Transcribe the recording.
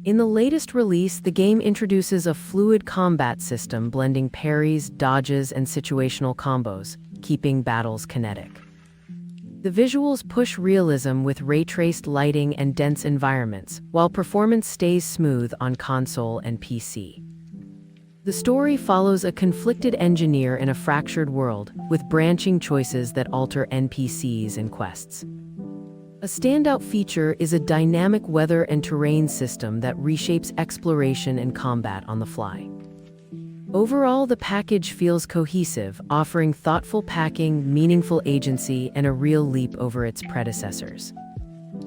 In the latest release, the game introduces a fluid combat system blending parries, dodges, and situational combos, keeping battles kinetic. The visuals push realism with ray-traced lighting and dense environments, while performance stays smooth on console and PC. The story follows a conflicted engineer in a fractured world, with branching choices that alter NPCs and quests. A standout feature is a dynamic weather and terrain system that reshapes exploration and combat on the fly. Overall, the package feels cohesive, offering thoughtful packing, meaningful agency, and a real leap over its predecessors.